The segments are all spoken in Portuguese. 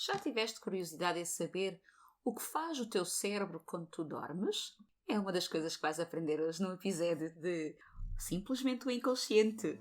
Já tiveste curiosidade em saber o que faz o teu cérebro quando tu dormes? É uma das coisas que vais aprender hoje no episódio de Simplesmente o Inconsciente.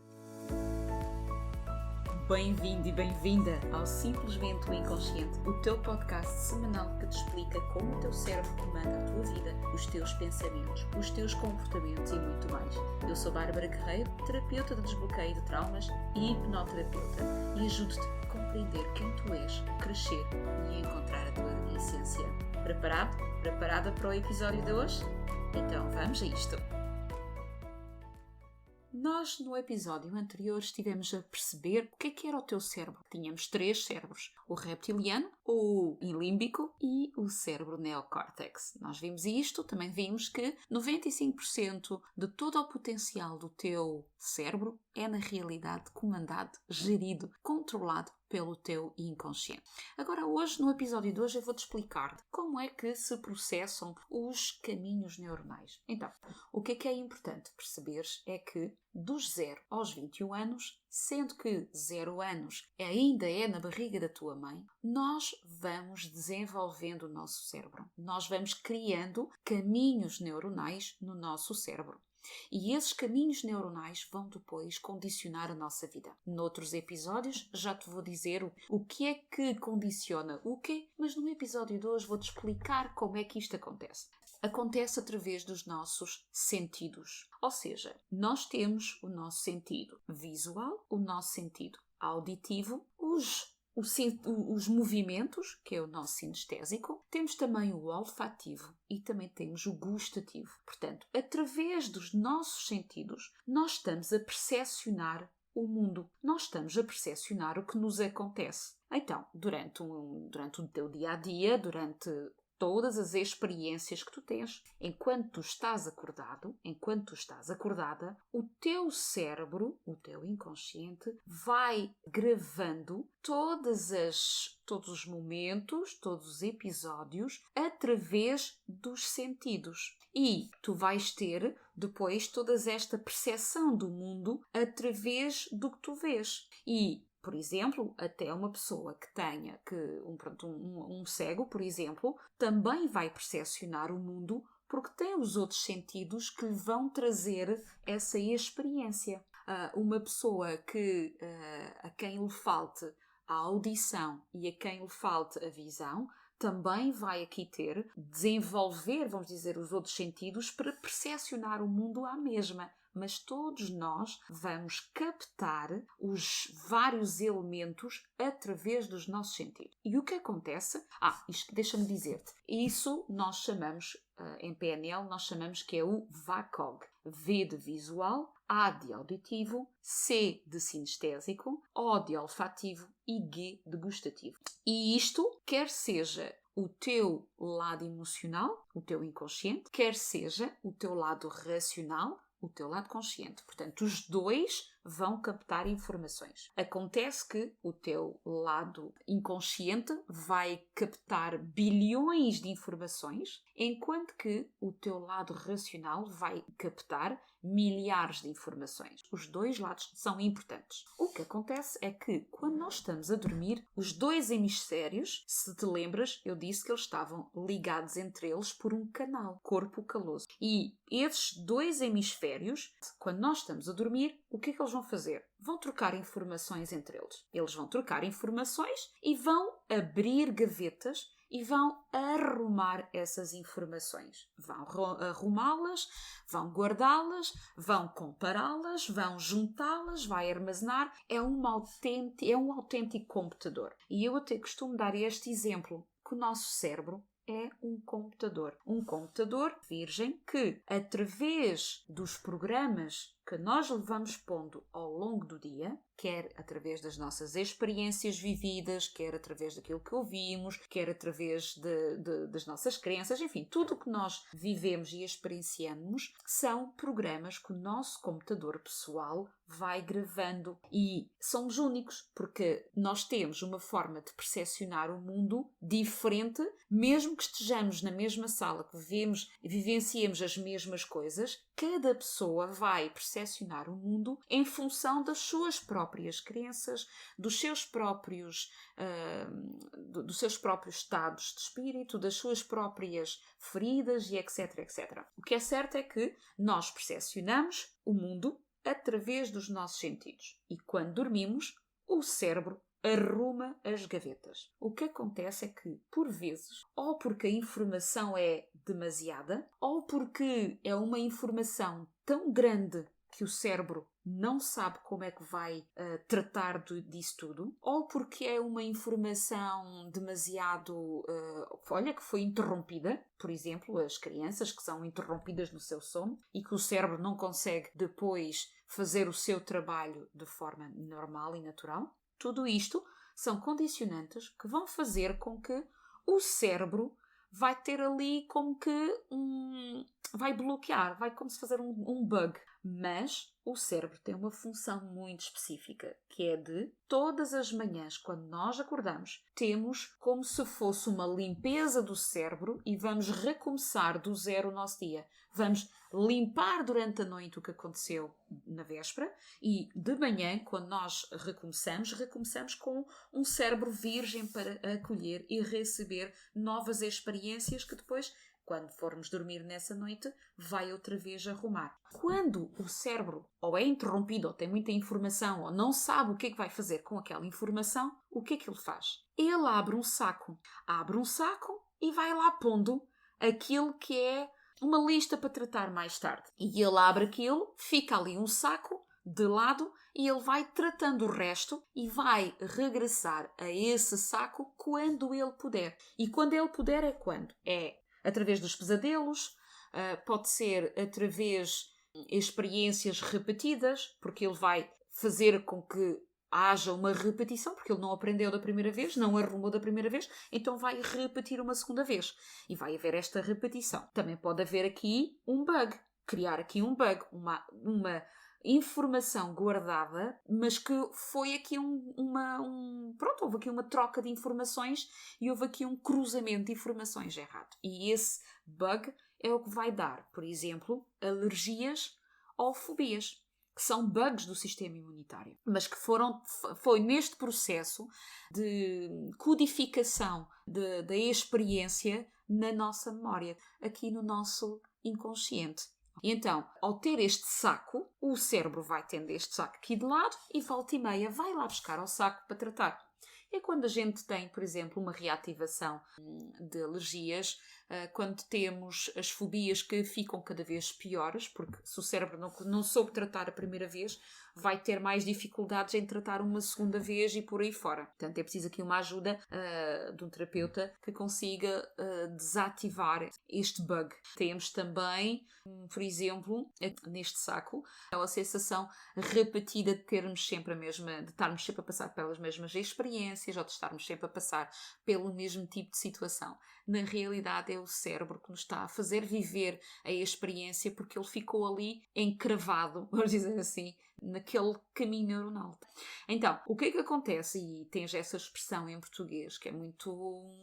Bem-vindo e bem-vinda ao Simplesmente o Inconsciente, o teu podcast semanal que te explica como o teu cérebro comanda a tua vida, os teus pensamentos, os teus comportamentos e muito mais. Eu sou Bárbara Guerreiro, terapeuta de desbloqueio de traumas e hipnoterapeuta, e ajudo-te a compreender quem tu és, crescer e encontrar a tua essência. Preparado? Preparada para o episódio de hoje? Então vamos a isto! Nós, no episódio anterior, estivemos a perceber o que era o teu cérebro. Tínhamos 3 cérebros. O reptiliano, o límbico e o cérebro neocórtex. Nós vimos isto, também vimos que 95% de todo o potencial do teu cérebro é, na realidade, comandado, gerido, controlado pelo teu inconsciente. Agora, hoje, no episódio de hoje, eu vou-te explicar como é que se processam os caminhos neuronais. Então, o que é importante perceberes é que dos 0 aos 21 anos, sendo que 0 anos ainda é na barriga da tua mãe, nós vamos desenvolvendo o nosso cérebro. Nós vamos criando caminhos neuronais no nosso cérebro. E esses caminhos neuronais vão depois condicionar a nossa vida. Noutros episódios já te vou dizer o que é que condiciona o quê, mas no episódio de hoje vou-te explicar como é que isto acontece. Acontece através dos nossos sentidos. Ou seja, nós temos o nosso sentido visual, o nosso sentido auditivo, os movimentos, que é o nosso sinestésico, temos também o olfativo e também temos o gustativo. Portanto, através dos nossos sentidos, nós estamos a percepcionar o mundo. Nós estamos a percepcionar o que nos acontece. Então, durante o teu dia-a-dia, durante todas as experiências que tu tens, enquanto tu estás acordado, enquanto tu estás acordada, o teu cérebro, o teu inconsciente, vai gravando todos os momentos, todos os episódios, através dos sentidos. E tu vais ter, depois, toda esta percepção do mundo através do que tu vês. E por exemplo, até uma pessoa que tenha um cego, por exemplo, também vai percepcionar o mundo porque tem os outros sentidos que lhe vão trazer essa experiência. Uma pessoa a quem lhe falte a audição e a quem lhe falte a visão, também vai aqui desenvolver, vamos dizer, os outros sentidos para percepcionar o mundo à mesma. Mas todos nós vamos captar os vários elementos através dos nossos sentidos. E o que acontece? Isto deixa-me dizer-te. Isso nós chamamos, em PNL, nós chamamos que é o VACOG. V de visual, A de auditivo, C de sinestésico, O de olfativo e G de gustativo. E isto, quer seja o teu lado emocional, o teu inconsciente, quer seja o teu lado racional, o teu lado consciente. Portanto, os dois vão captar informações. Acontece que o teu lado inconsciente vai captar bilhões de informações, enquanto que o teu lado racional vai captar milhares de informações. Os dois lados são importantes. O que acontece é que, quando nós estamos a dormir, os dois hemisférios, se te lembras, eu disse que eles estavam ligados entre eles por um canal, corpo caloso. E esses dois hemisférios, quando nós estamos a dormir, o que é que eles vão fazer? Vão trocar informações entre eles. Eles vão trocar informações e vão abrir gavetas e vão arrumar essas informações. Vão arrumá-las, vão guardá-las, vão compará-las, vão juntá-las, vai armazenar. É um autêntico computador. E eu até costumo dar este exemplo, que o nosso cérebro é um computador virgem que, através dos programas que nós levamos pondo ao longo do dia, quer através das nossas experiências vividas, quer através daquilo que ouvimos, quer através das nossas crenças, enfim, tudo o que nós vivemos e experienciamos são programas que o nosso computador pessoal vai gravando. E somos únicos, porque nós temos uma forma de percepcionar o mundo diferente, mesmo que estejamos na mesma sala, que vivenciemos as mesmas coisas, cada pessoa vai perceber percepcionar o mundo em função das suas próprias crenças, dos seus próprios estados de espírito, das suas próprias feridas e etc, etc. O que é certo é que nós percepcionamos o mundo através dos nossos sentidos. E quando dormimos, o cérebro arruma as gavetas. O que acontece é que, por vezes, ou porque a informação é demasiada, ou porque é uma informação tão grande que o cérebro não sabe como é que vai tratar disso tudo, ou porque é uma informação demasiado, que foi interrompida, por exemplo, as crianças que são interrompidas no seu sono e que o cérebro não consegue depois fazer o seu trabalho de forma normal e natural. Tudo isto são condicionantes que vão fazer com que o cérebro vai ter ali como que vai bloquear, vai como se fazer um bug. Mas o cérebro tem uma função muito específica, que é de todas as manhãs, quando nós acordamos, temos como se fosse uma limpeza do cérebro e vamos recomeçar do zero o nosso dia. Vamos limpar durante a noite o que aconteceu na véspera e de manhã, quando nós recomeçamos com um cérebro virgem para acolher e receber novas experiências que depois, quando formos dormir nessa noite, vai outra vez arrumar. Quando o cérebro ou é interrompido, ou tem muita informação, ou não sabe o que é que vai fazer com aquela informação, o que é que ele faz? Ele abre um saco e vai lá pondo aquilo que é uma lista para tratar mais tarde. E ele abre aquilo, fica ali um saco de lado e ele vai tratando o resto e vai regressar a esse saco quando ele puder. E quando ele puder é quando? É através dos pesadelos, pode ser através de experiências repetidas, porque ele vai fazer com que haja uma repetição, porque ele não aprendeu da primeira vez, não arrumou da primeira vez, então vai repetir uma segunda vez. E vai haver esta repetição. Também pode haver aqui um bug, criar aqui um bug, uma informação guardada, mas que foi aqui houve aqui uma troca de informações e houve aqui um cruzamento de informações errado. E esse bug é o que vai dar, por exemplo, alergias ou fobias, que são bugs do sistema imunitário, mas que foi neste processo de codificação da experiência na nossa memória, aqui no nosso inconsciente. E então, ao ter este saco, o cérebro vai tendo este saco aqui de lado e volta e meia vai lá buscar ao saco para tratar. É quando a gente tem, por exemplo, uma reativação de alergias, quando temos as fobias que ficam cada vez piores, porque se o cérebro não soube tratar a primeira vez, vai ter mais dificuldades em tratar uma segunda vez e por aí fora. Portanto, é preciso aqui uma ajuda de um terapeuta que consiga desativar este bug. Temos também, por exemplo, neste saco, aquela sensação repetida de termos sempre de estarmos sempre a passar pelas mesmas experiências ou de estarmos sempre a passar pelo mesmo tipo de situação. Na realidade, é o cérebro que nos está a fazer viver a experiência porque ele ficou ali encravado, vamos dizer assim, naquele caminho neuronal. Então, o que é que acontece? E tens essa expressão em português que é muito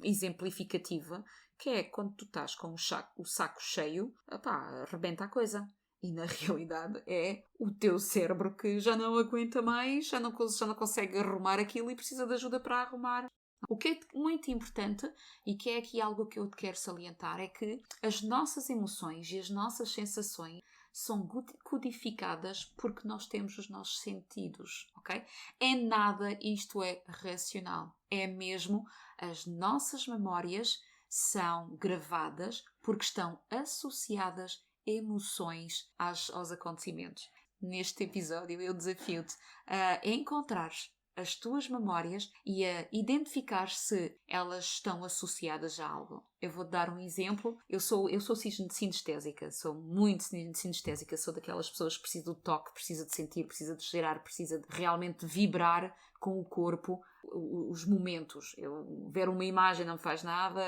exemplificativa, que é quando tu estás com o saco cheio, arrebenta a coisa. E na realidade é o teu cérebro que já não aguenta mais, já não consegue arrumar aquilo e precisa de ajuda para arrumar. O que é muito importante e que é aqui algo que eu te quero salientar é que as nossas emoções e as nossas sensações são codificadas porque nós temos os nossos sentidos, ok? Em nada isto é racional. É mesmo as nossas memórias são gravadas porque estão associadas emoções aos acontecimentos. Neste episódio eu desafio-te a encontrares as tuas memórias e a identificar se elas estão associadas a algo. Eu vou-te dar um exemplo. Eu sou sinestésica, sou muito sinestésica, sou daquelas pessoas que precisam de toque, precisa de sentir, precisa de cheirar, precisa de realmente vibrar com o corpo os momentos. Eu ver uma imagem não me faz nada,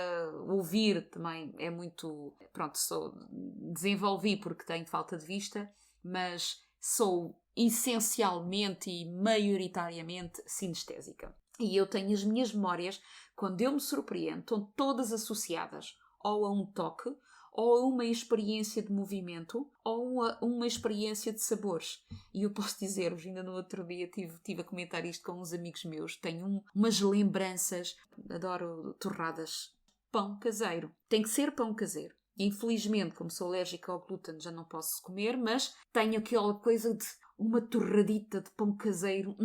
ouvir também é muito... desenvolvi porque tenho falta de vista, mas sou essencialmente e maioritariamente sinestésica. E eu tenho as minhas memórias, quando eu me surpreendo, estão todas associadas ou a um toque, ou uma experiência de movimento, ou uma experiência de sabores. E eu posso dizer-vos, ainda no outro dia tive a comentar isto com uns amigos meus, tenho umas lembranças, adoro torradas, pão caseiro. Tem que ser pão caseiro. Infelizmente, como sou alérgica ao glúten, já não posso comer, mas tenho aquela coisa de uma torradita de pão caseiro.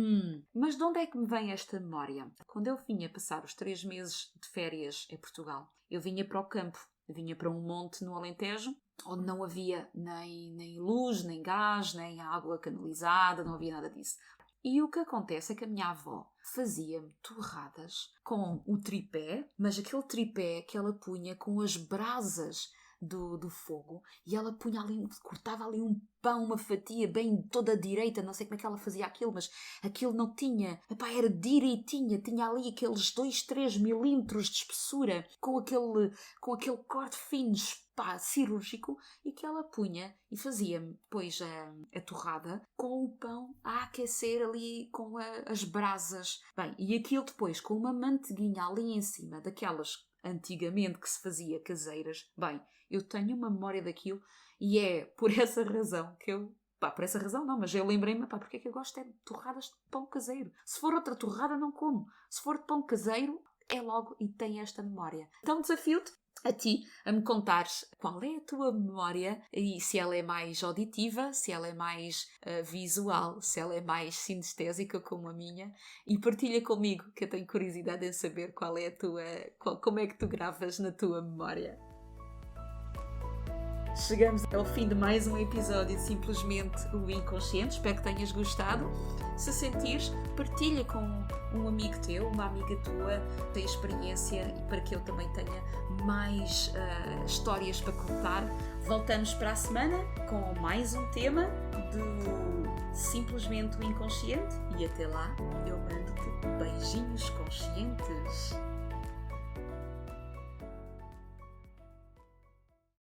Mas de onde é que me vem esta memória? Quando eu vinha passar os 3 meses de férias em Portugal, eu vinha para o campo, vinha para um monte no Alentejo, onde não havia nem luz, nem gás, nem água canalizada, não havia nada disso. E o que acontece é que a minha avó fazia-me torradas com o tripé, mas aquele tripé que ela punha com as brasas do fogo, e ela punha ali, cortava ali um pão, uma fatia bem toda direita, não sei como é que ela fazia aquilo, mas aquilo não tinha, era direitinha, tinha ali aqueles 2-3 milímetros de espessura, com aquele corte fino, cirúrgico, e que ela punha e fazia-me depois a torrada com o pão a aquecer ali com as brasas. Bem, e aquilo depois com uma manteiguinha ali em cima, daquelas antigamente que se fazia caseiras. Bem, eu tenho uma memória daquilo e é por essa razão que eu... por essa razão não, mas eu lembrei-me, porque é que eu gosto de torradas de pão caseiro. Se for outra torrada, não como. Se for de pão caseiro, é logo e tem esta memória. Então desafio-te a ti a me contares qual é a tua memória e se ela é mais auditiva, se ela é mais visual, se ela é mais sinestésica como a minha, e partilha comigo, que eu tenho curiosidade em saber qual é a tua, como é que tu gravas na tua memória. Chegamos ao fim de mais um episódio de Simplesmente o Inconsciente. Espero que tenhas gostado. Se sentires, partilha com um amigo teu, uma amiga tua, tem experiência, e para que eu também tenha mais histórias para contar. Voltamos para a semana com mais um tema do Simplesmente o Inconsciente, e até lá eu mando-te beijinhos conscientes.